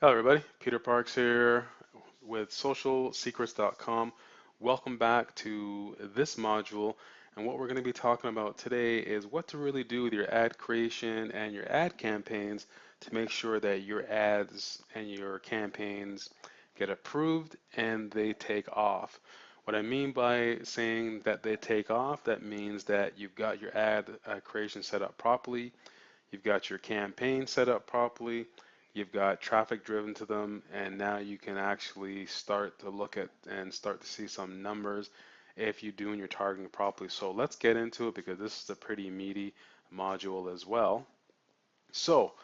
Hello, everybody. Peter Parks here with socialsecrets.com. Welcome back to this module. And what we're going to be talking about today is what to really do with your ad creation and your ad campaigns to make sure that your ads and your campaigns get approved and they take off. What I mean by saying that they take off, that means that you've got your ad creation set up properly, you've got your campaign set up properly, you've got traffic driven to them, and now you can actually start to look at and start to see some numbers if you're doing your targeting properly. So let's get into it because this is a pretty meaty module as well. So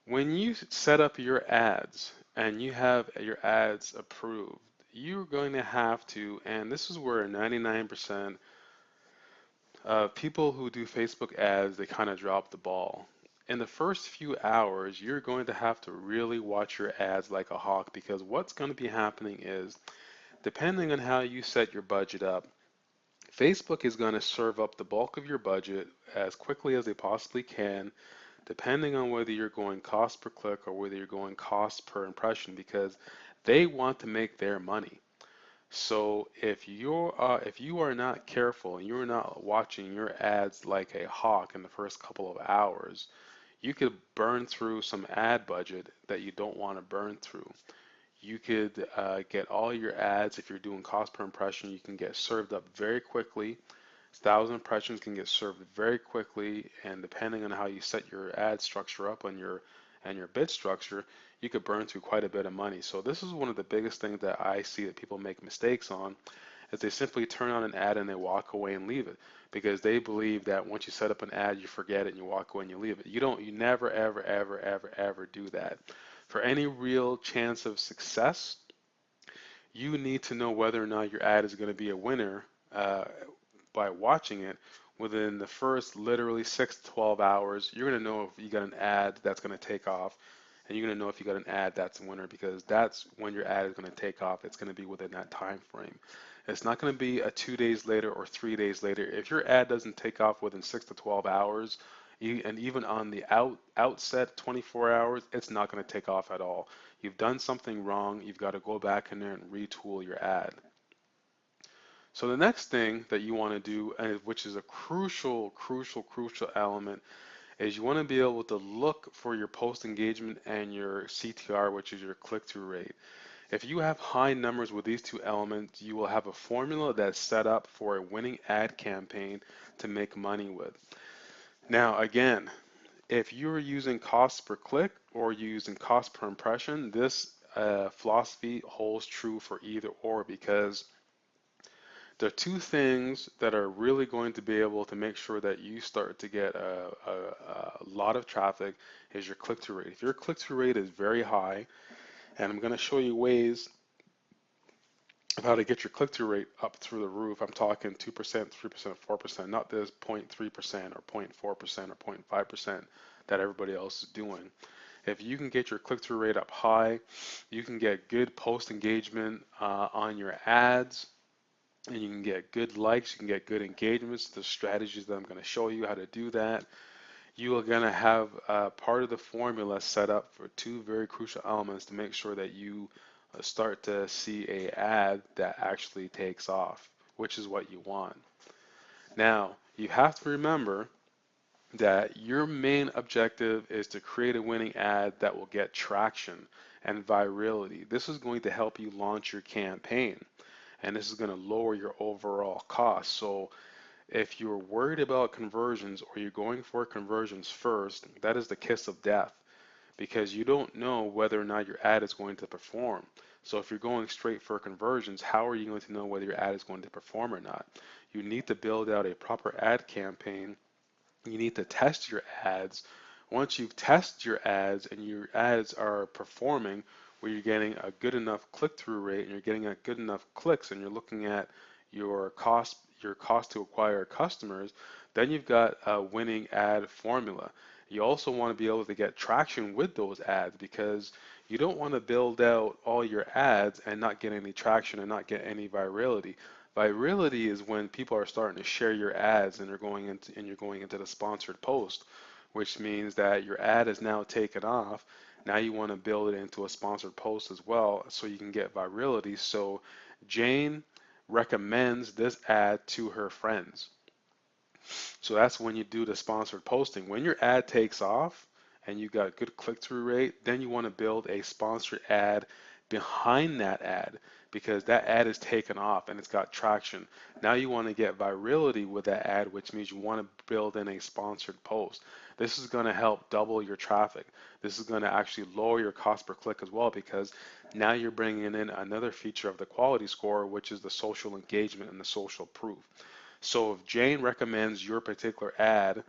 when you set up your ads and you have your ads approved, you're going to have to, and this is where 99% people who do Facebook ads, they kind of drop the ball. In the first few hours, you're going to have to really watch your ads like a hawk because what's going to be happening is, depending on how you set your budget up, Facebook is going to serve up the bulk of your budget as quickly as they possibly can, depending on whether you're going cost per click or whether you're going cost per impression, because they want to make their money. So if you are not careful and you're not watching your ads like a hawk in the first couple of hours, you could burn through some ad budget that you don't want to burn through. You could get all your ads, if you're doing cost per impression, you can get served up very quickly. 1,000 impressions can get served very quickly, and depending on how you set your ad structure up on your bid structure, you could burn through quite a bit of money. So this is one of the biggest things that I see that people make mistakes on, is they simply turn on an ad and they walk away and leave it because they believe that once you set up an ad, you forget it and you walk away and you leave it. You never, ever, ever, ever, ever do that. For any real chance of success, you need to know whether or not your ad is going to be a winner by watching it within the first literally 6 to 12 hours. You're going to know if you got an ad that's going to take off, and you're going to know if you got an ad that's a winner because that's when your ad is going to take off. It's going to be within that time frame. It's not going to be a 2 days later or 3 days later. If your ad doesn't take off within 6 to 12 hours, and even on the outset 24 hours, it's not going to take off at all. You've done something wrong. You've got to go back in there and retool your ad. So the next thing that you want to do, and which is a crucial, crucial, crucial element, is you want to be able to look for your post engagement and your CTR, which is your click-through rate. If you have high numbers with these two elements, you will have a formula that's set up for a winning ad campaign to make money with. Now, again, if you're using cost per click or you're using cost per impression, this philosophy holds true for either or because there are two things that are really going to be able to make sure that you start to get a lot of traffic is your click-through rate. If your click-through rate is very high, and I'm going to show you ways of how to get your click-through rate up through the roof. I'm talking 2%, 3%, 4%, not this 0.3% or 0.4% or 0.5% that everybody else is doing. If you can get your click-through rate up high, you can get good post engagement on your ads, and you can get good likes, you can get good engagements. The strategies that I'm going to show you how to do that. You are going to have part of the formula set up for two very crucial elements to make sure that you start to see a ad that actually takes off, which is what you want. Now, you have to remember that your main objective is to create a winning ad that will get traction and virality. This is going to help you launch your campaign, and this is going to lower your overall cost. So if you're worried about conversions or you're going for conversions first, that is the kiss of death because you don't know whether or not your ad is going to perform. So if you're going straight for conversions, how are you going to know whether your ad is going to perform or not? You need to build out a proper ad campaign. You need to test your ads. Once you've tested your ads and your ads are performing, where you're getting a good enough click-through rate and you're getting a good enough clicks and you're looking at your cost to acquire customers, then you've got a winning ad formula. You also want to be able to get traction with those ads because you don't want to build out all your ads and not get any traction and not get any virality. Virality is when people are starting to share your ads and you're going into the sponsored post, which means that your ad is now taken off. Now you want to build it into a sponsored post as well so you can get virality. So Jane recommends this ad to her friends. So that's when you do the sponsored posting. When your ad takes off and you got good click-through rate, then you want to build a sponsored ad behind that ad because that ad is taken off and it's got traction. Now you want to get virality with that ad, which means you want to build in a sponsored post. This is going to help double your traffic. This is going to actually lower your cost per click as well because now you're bringing in another feature of the quality score, which is the social engagement and the social proof. So if Jane recommends your particular ad,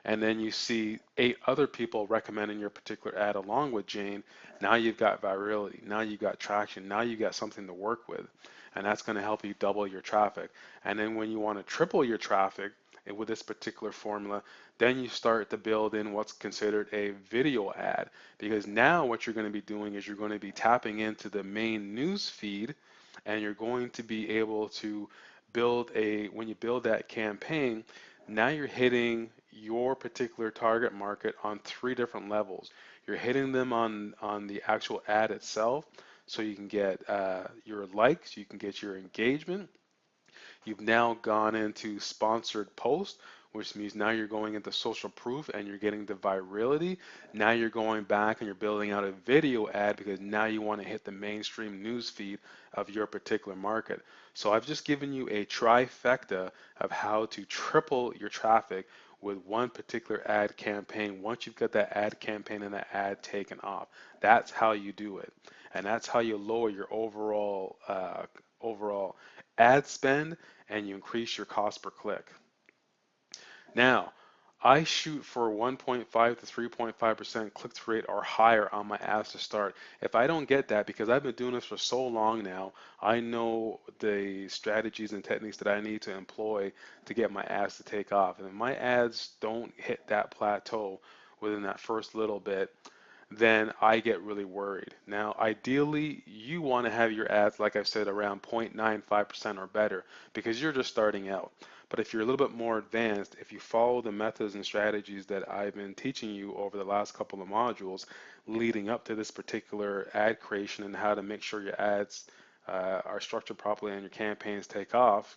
and then you see 8 other people recommending your particular ad along with Jane, now you've got virality, now you've got traction, now you've got something to work with, and that's going to help you double your traffic. And then when you want to triple your traffic with this particular formula, then you start to build in what's considered a video ad, because now what you're going to be doing is you're going to be tapping into the main news feed, and you're going to be able to when you build that campaign, now you're hitting your particular target market on 3 different levels. You're hitting them on the actual ad itself, so you can get your likes, you can get your engagement. You've now gone into sponsored post, which means now you're going into social proof and you're getting the virality. Now you're going back and you're building out a video ad because now you want to hit the mainstream news feed of your particular market. So I've just given you a trifecta of how to triple your traffic with one particular ad campaign once you've got that ad campaign and that ad taken off. That's how you do it. And that's how you lower your overall ad spend and you increase your cost per click. Now, I shoot for 1.5 to 3.5% click-through rate or higher on my ads to start. If I don't get that, because I've been doing this for so long now, I know the strategies and techniques that I need to employ to get my ads to take off. And if my ads don't hit that plateau within that first little bit, then I get really worried. Now, ideally, you want to have your ads, like I said, around 0.95% or better because you're just starting out. But if you're a little bit more advanced, if you follow the methods and strategies that I've been teaching you over the last couple of modules leading up to this particular ad creation and how to make sure your ads are structured properly and your campaigns take off,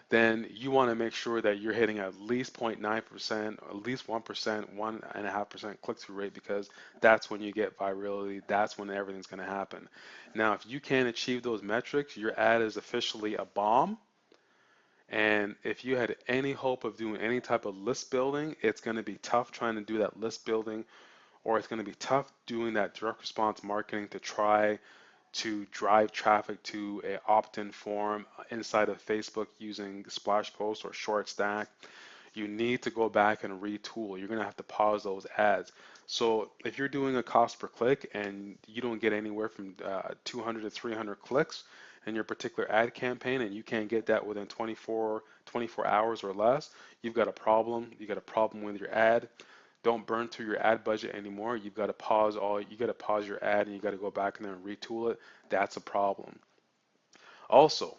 then you want to make sure that you're hitting at least 0.9%, at least 1%, 1.5% click-through rate because that's when you get virality. That's when everything's going to happen. Now, if you can't achieve those metrics, your ad is officially a bomb. And if you had any hope of doing any type of list building, it's going to be tough trying to do that list building, or it's going to be tough doing that direct response marketing to try to drive traffic to a opt-in form inside of Facebook using Splash Post or Short Stack. You need to go back and retool. You're going to have to pause those ads. So if you're doing a cost per click and you don't get anywhere from 200 to 300 clicks in your particular ad campaign and you can't get that within 24 hours or less, you've got a problem. You got a problem with your ad. Don't burn through your ad budget anymore. You got to pause your ad and you got to go back in there and retool it. That's a problem. Also,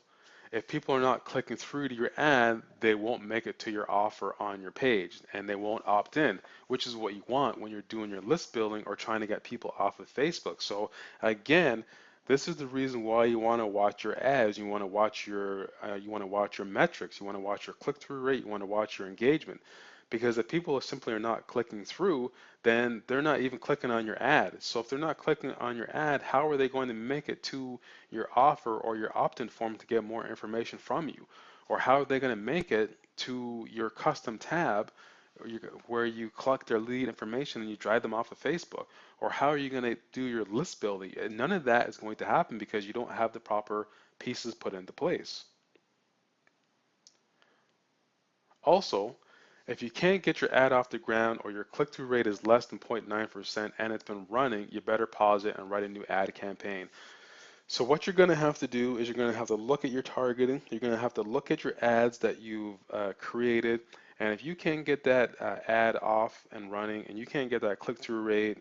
if people are not clicking through to your ad, they won't make it to your offer on your page and they won't opt in, which is what you want when you're doing your list building or trying to get people off of Facebook. So again, this is the reason why you want to watch your ads. You want to watch your metrics. You want to watch your click-through rate. You want to watch your engagement. Because if people simply are not clicking through, then they're not even clicking on your ad. So if they're not clicking on your ad, how are they going to make it to your offer or your opt-in form to get more information from you? Or how are they going to make it to your custom tab where you collect their lead information and you drive them off of Facebook? Or how are you going to do your list building? And none of that is going to happen because you don't have the proper pieces put into place. Also, if you can't get your ad off the ground or your click-through rate is less than 0.9% and it's been running, you better pause it and write a new ad campaign. So what you're going to have to do is you're going to have to look at your targeting. You're going to have to look at your ads that you've created. And if you can't get that ad off and running and you can't get that click-through rate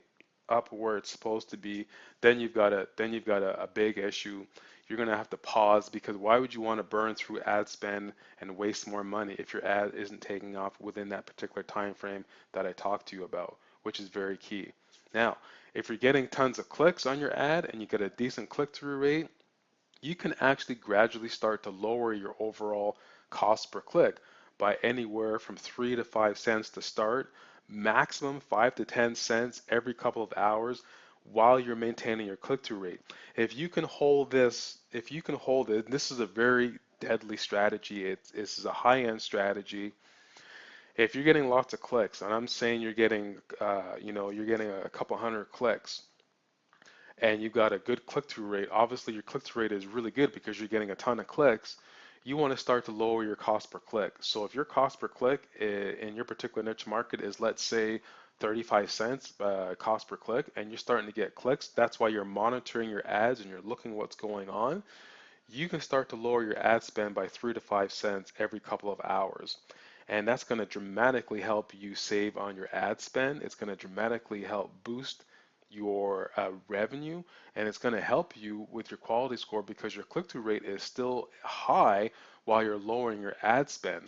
up where it's supposed to be, then you've got a big issue. You're going to have to pause because why would you want to burn through ad spend and waste more money if your ad isn't taking off within that particular time frame that I talked to you about, which is very key. Now, if you're getting tons of clicks on your ad and you get a decent click-through rate, you can actually gradually start to lower your overall cost per click by anywhere from 3 to 5 cents to start, maximum 5 to 10 cents every couple of hours while you're maintaining your click-through rate. If you can hold it, this is a very deadly strategy. This is a high-end strategy. If you're getting lots of clicks, and I'm saying you're getting, you're getting a couple hundred clicks, and you've got a good click-through rate, obviously your click-through rate is really good because you're getting a ton of clicks. You want to start to lower your cost per click. So if your cost per click in your particular niche market is, let's say, 35 cents cost per click, and you're starting to get clicks, that's why you're monitoring your ads and you're looking what's going on. You can start to lower your ad spend by 3 to 5 cents every couple of hours. And that's going to dramatically help you save on your ad spend. It's going to dramatically help boost your revenue, and it's going to help you with your quality score because your click-through rate is still high while you're lowering your ad spend.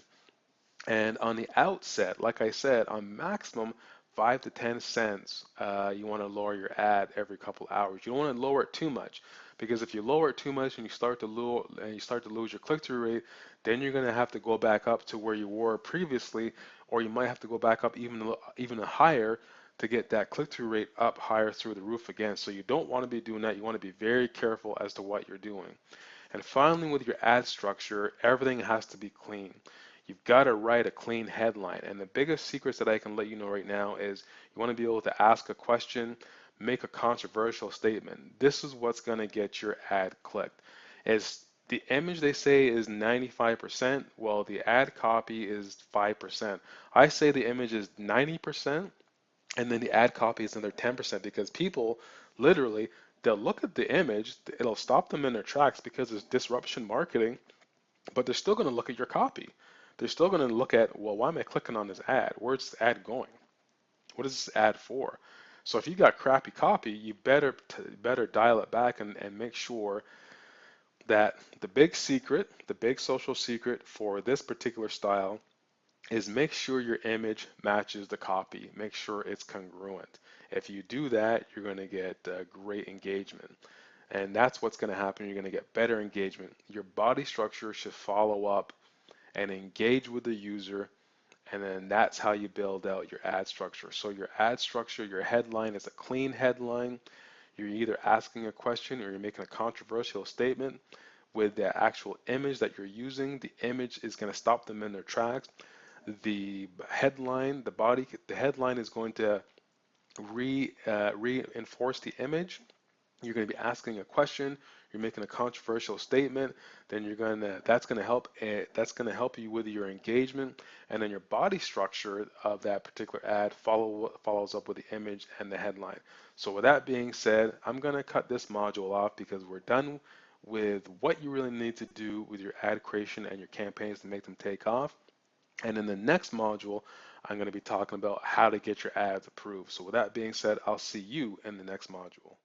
And on the outset, like I said, on maximum 5 to 10 cents, you want to lower your ad every couple hours. You don't want to lower it too much because if you lower it too much and you start to lose your click-through rate, then you're going to have to go back up to where you were previously, or you might have to go back up even higher to get that click-through rate up higher through the roof again. So you don't want to be doing that. You want to be very careful as to what you're doing. And finally, with your ad structure, everything has to be clean. You've got to write a clean headline. And the biggest secrets that I can let you know right now is you want to be able to ask a question, make a controversial statement. This is what's going to get your ad clicked. Is the image they say is 95%, well, the ad copy is 5%. I say the image is 90%, and then the ad copy is another 10% because people literally they'll look at the image, it'll stop them in their tracks because it's disruption marketing, but they're still going to look at your copy. They're still going to look at, well, why am I clicking on this ad? Where's this ad going? What is this ad for? So if you got crappy copy, you better dial it back and make sure that the big social secret for this particular style is make sure your image matches the copy. Make sure it's congruent. If you do that, you're going to get great engagement. And that's what's going to happen. You're going to get better engagement. Your body structure should follow up and engage with the user. And then that's how you build out your ad structure. So your ad structure, your headline is a clean headline. You're either asking a question or you're making a controversial statement. With the actual image that you're using, the image is going to stop them in their tracks. The headline, the headline is going to reinforce the image. You're going to be asking a question, you're making a controversial statement, then that's going to help you with your engagement, and then your body structure of that particular ad follows up with the image and the headline. So with that being said, I'm going to cut this module off because we're done with what you really need to do with your ad creation and your campaigns to make them take off. And in the next module, I'm going to be talking about how to get your ads approved. So with that being said, I'll see you in the next module.